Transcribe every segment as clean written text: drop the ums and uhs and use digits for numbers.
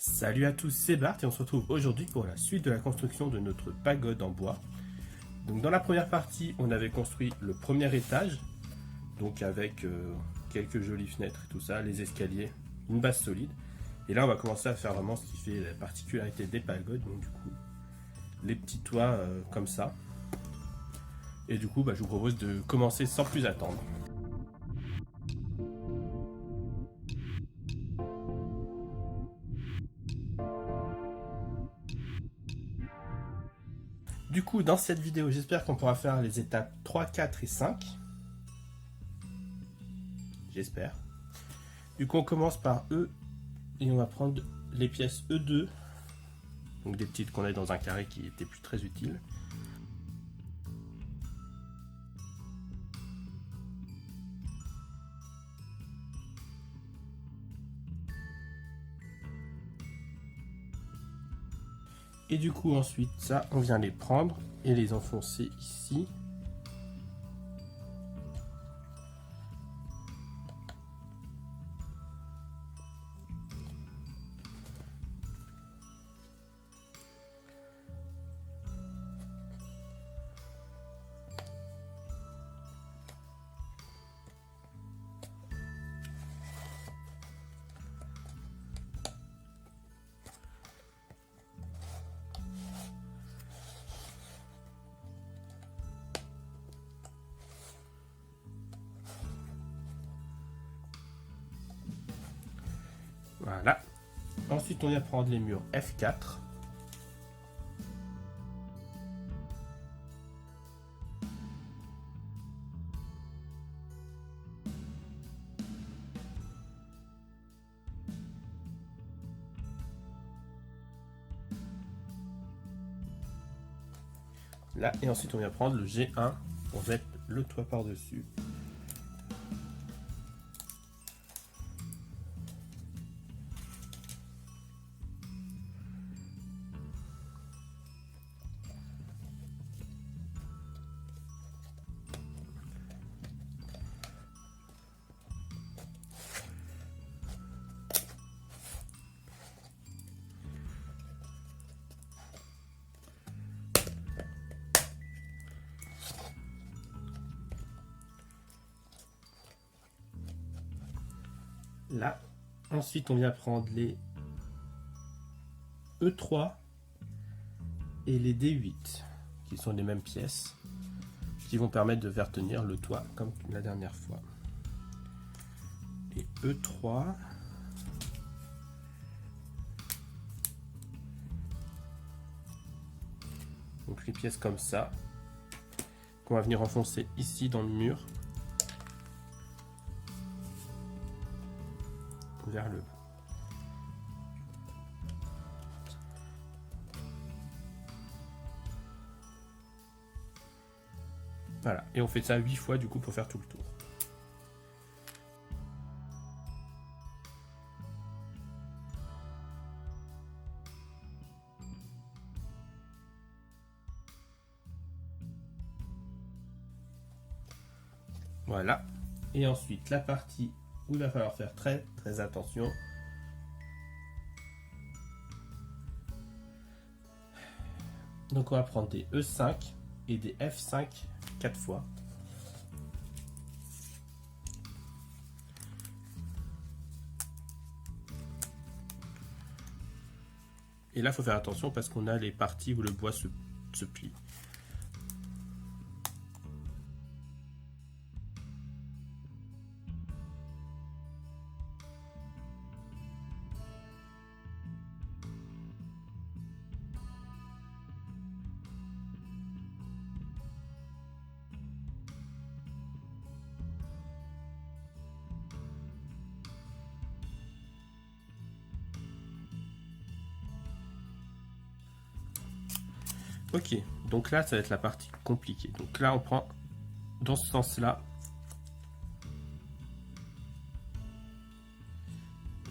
Salut à tous, c'est Bart et on se retrouve aujourd'hui pour la suite de la construction de notre pagode en bois. Donc dans la première partie, on avait construit le premier étage, donc avec quelques jolies fenêtres et tout ça, les escaliers, une base solide. Et là on va commencer à faire vraiment ce qui fait la particularité des pagodes, donc du coup les petits toits comme ça. Et du coup je vous propose de commencer sans plus attendre. Du coup, dans cette vidéo, j'espère qu'on pourra faire les étapes 3, 4 et 5. J'espère. Du coup, on commence par E et on va prendre les pièces E2. Donc des petites qu'on a dans un carré qui étaient plus très utiles. Et du coup, ensuite, ça, on vient les prendre et les enfoncer ici. Voilà. Ensuite, on vient prendre les murs F4. Là, et ensuite, on vient prendre le G1 pour mettre le toit par-dessus. Là, ensuite on vient prendre les E3 et les D8 qui sont les mêmes pièces qui vont permettre de faire tenir le toit comme la dernière fois. Et E3 donc les pièces comme ça qu'on va venir enfoncer ici dans le mur vers le bas. Voilà, et on fait ça 8 fois du coup pour faire tout le tour. Voilà, et ensuite la partie où il va falloir faire très attention. Donc on va prendre des E5 et des F5 4 fois. Et là il faut faire attention parce qu'on a les parties où le bois se plie. Ok, donc là ça va être la partie compliquée. Donc là on prend dans ce sens là,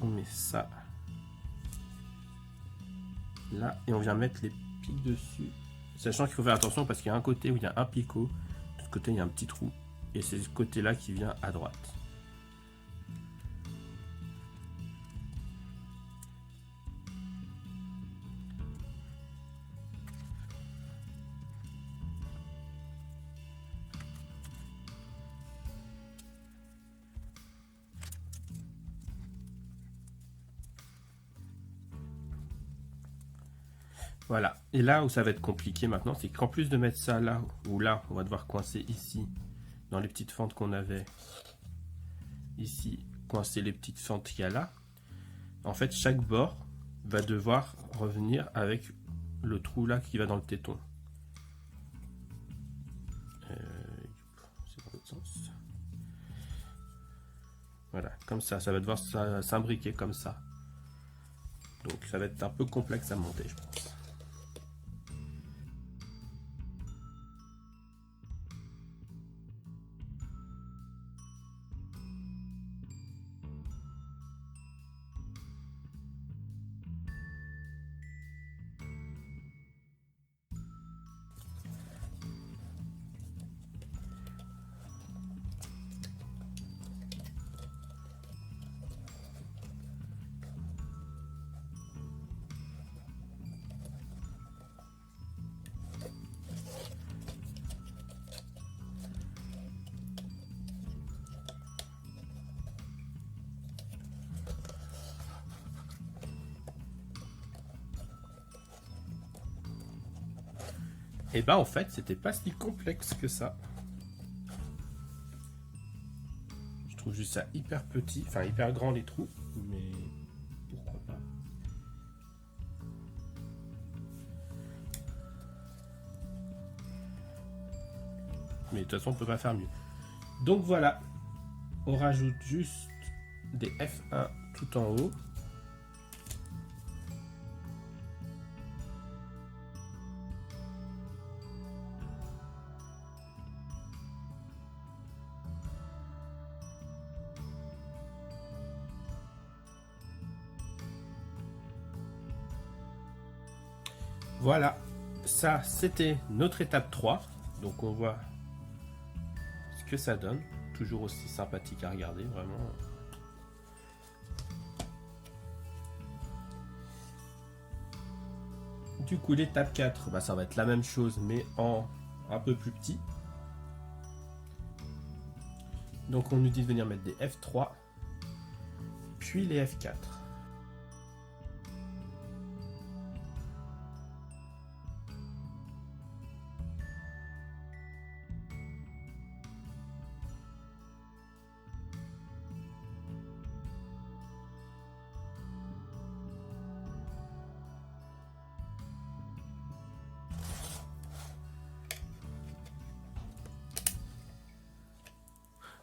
on met ça là et on vient mettre les pics dessus, sachant qu'il faut faire attention parce qu'il y a un côté où il y a un picot, de l'autre côté il y a un petit trou et c'est ce côté là qui vient à droite. Voilà. Et là où ça va être compliqué maintenant, c'est qu'en plus de mettre ça là, ou là, on va devoir coincer ici, dans les petites fentes qu'on avait, ici, coincer les petites fentes qu'il y a là. En fait, chaque bord va devoir revenir avec le trou là qui va dans le téton. C'est dans l'autre sens. Voilà, comme ça va devoir s'imbriquer comme ça. Donc ça va être un peu complexe à monter, je pense. Et bah en fait, c'était pas si complexe que ça. Je trouve juste ça hyper petit, enfin hyper grand les trous, mais pourquoi pas. Mais de toute façon, on peut pas faire mieux. Donc voilà, on rajoute juste des F1 tout en haut. Voilà, ça c'était notre étape 3. Donc on voit ce que ça donne. Toujours aussi sympathique à regarder, vraiment. Du coup, l'étape 4, bah, ça va être la même chose, mais en un peu plus petit. Donc on nous dit de venir mettre des F3, puis les F4.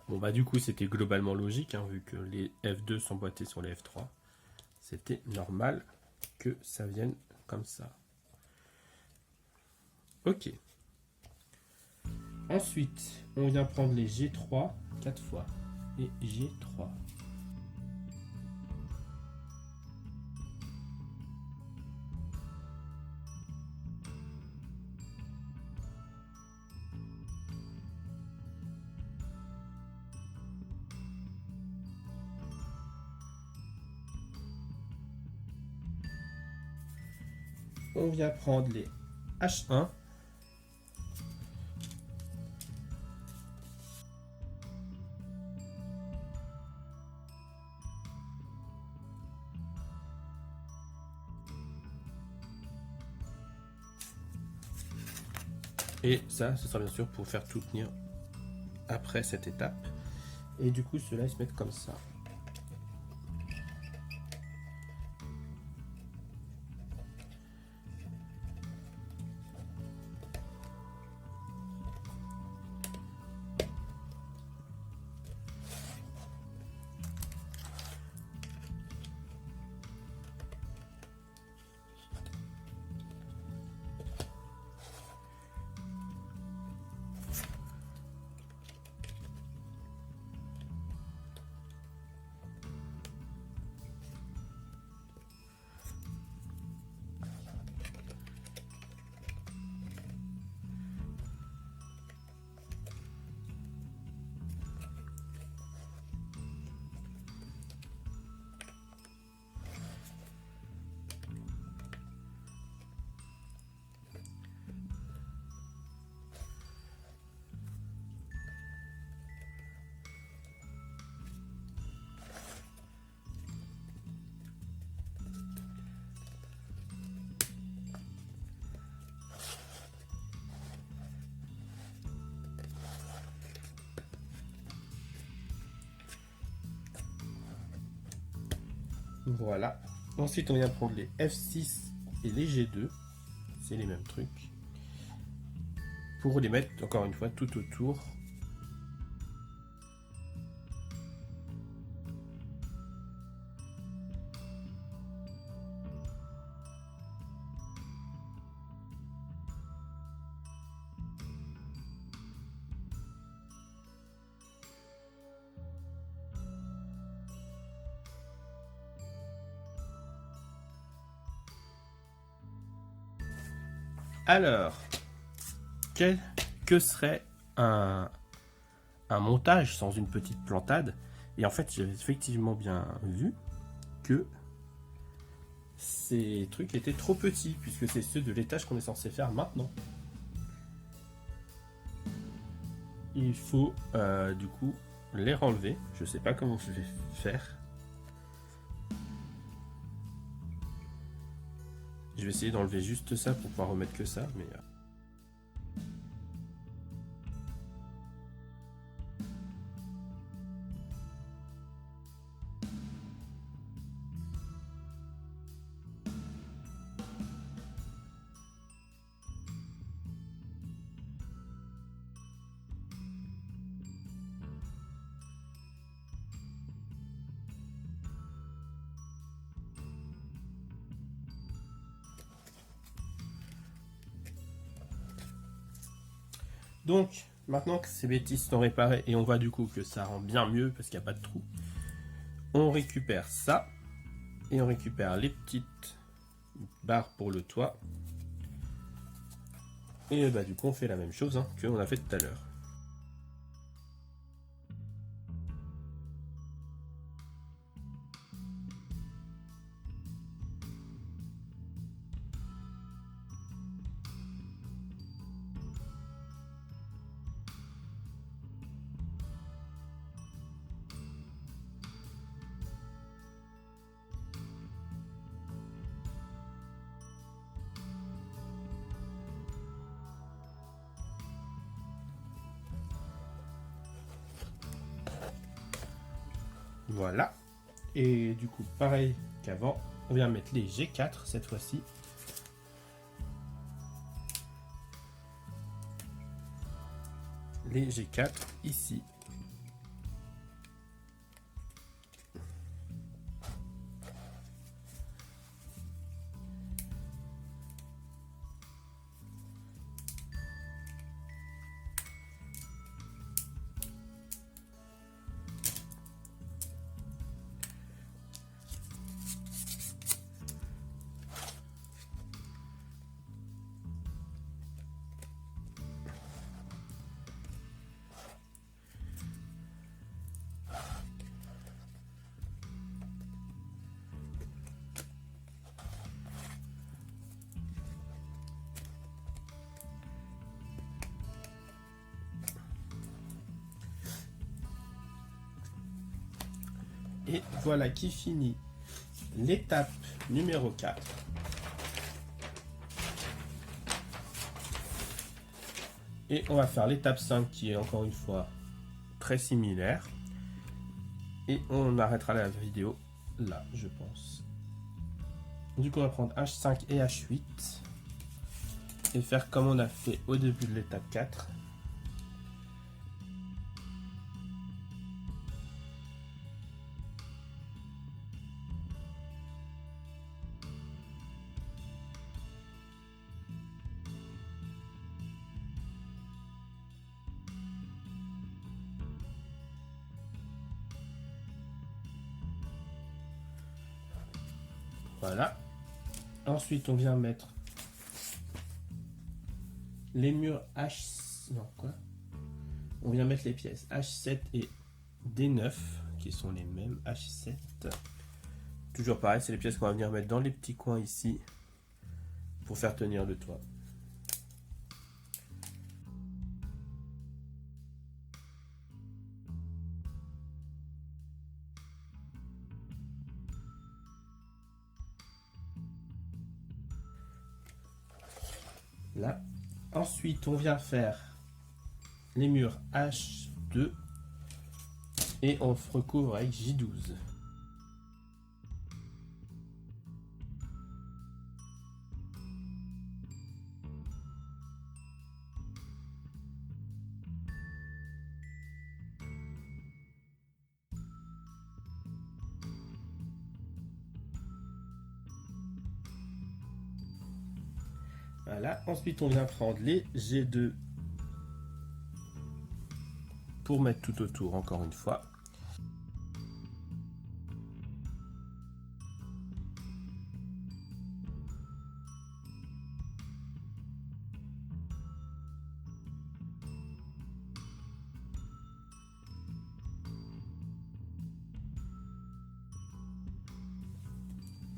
Bon bah du coup c'était globalement logique, hein, vu que les F2 sont boîtés sur les F3. C'était normal que ça vienne comme ça. Ok. Ensuite, on vient prendre les G3 4 fois. Et G3. On vient prendre les H1. Et ça, ce sera bien sûr pour faire tout tenir après cette étape. Et du coup, ceux-là, ils se mettent comme ça. Voilà. Ensuite, on vient prendre les F6 et les G2. C'est les mêmes trucs. Pour les mettre, encore une fois, tout autour. Alors, que serait un montage sans une petite plantade? Et en fait, j'ai effectivement bien vu que ces trucs étaient trop petits, puisque c'est ceux de l'étage qu'on est censé faire maintenant. Il faut du coup les renlever. Je sais pas comment je vais faire. Je vais essayer d'enlever juste ça pour pouvoir remettre que ça, mais... Donc, maintenant que ces bêtises sont réparées et on voit du coup que ça rend bien mieux parce qu'il n'y a pas de trou, on récupère ça et on récupère les petites barres pour le toit. Et bah du coup on fait la même chose que on a fait tout à l'heure. Voilà. Et du coup, pareil qu'avant, on vient mettre les G4 cette fois-ci. Les G4 ici. Et voilà qui finit l'étape numéro 4. Et on va faire l'étape 5 qui est encore une fois très similaire. Et on arrêtera la vidéo là, je pense. Du coup, on va prendre H5 et H8 et faire comme on a fait au début de l'étape 4. Voilà. Ensuite, on vient mettre les murs H... Non, quoi? On vient mettre les pièces H7 et D9, qui sont les mêmes. H7. Toujours pareil, c'est les pièces qu'on va venir mettre dans les petits coins ici, pour faire tenir le toit. Là. Ensuite, on vient faire les murs H2 et on recouvre avec J12. Voilà, ensuite on vient prendre les G2 pour mettre tout autour encore une fois.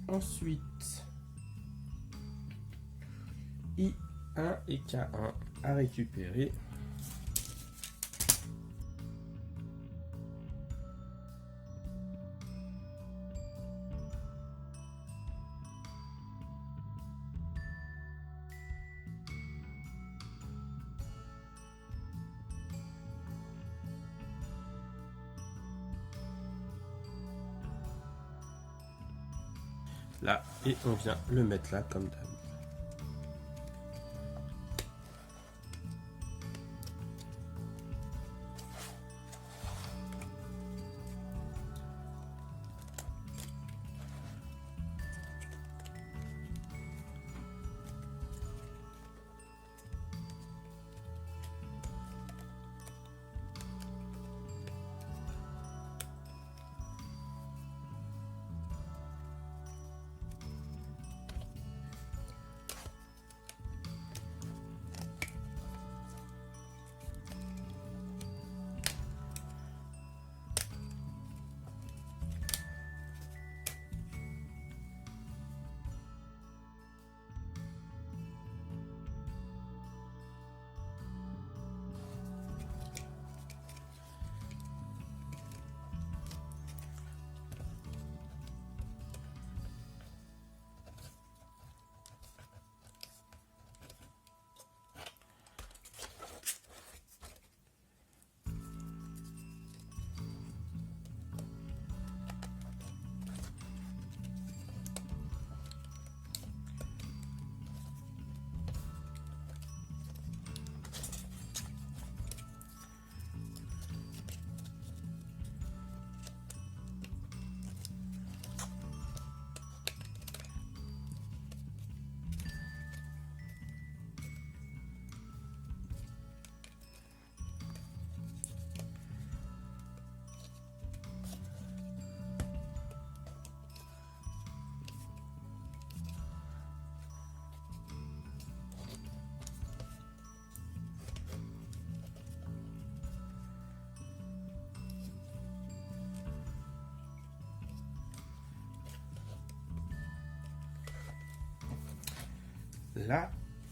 Ensuite, I1 et K1 à récupérer. Là, et on vient le mettre là comme d'hab. Là,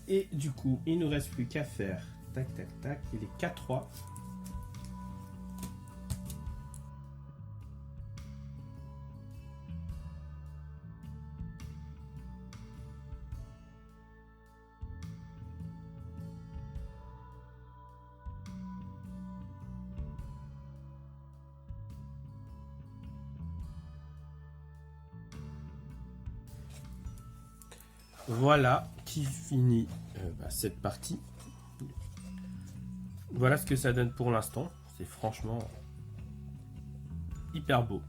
et du coup, il nous reste plus qu'à faire tac tac tac, il est K3. Voilà qui finit cette partie. Voilà ce que ça donne pour l'instant. C'est franchement hyper beau.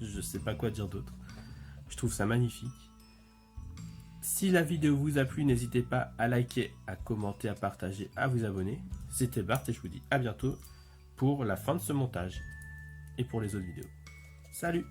Je sais pas quoi dire d'autre. Je trouve ça magnifique. Si la vidéo vous a plu, n'hésitez pas à liker, à commenter, à partager, à vous abonner. C'était Bart et je vous dis à bientôt pour la fin de ce montage et pour les autres vidéos. Salut!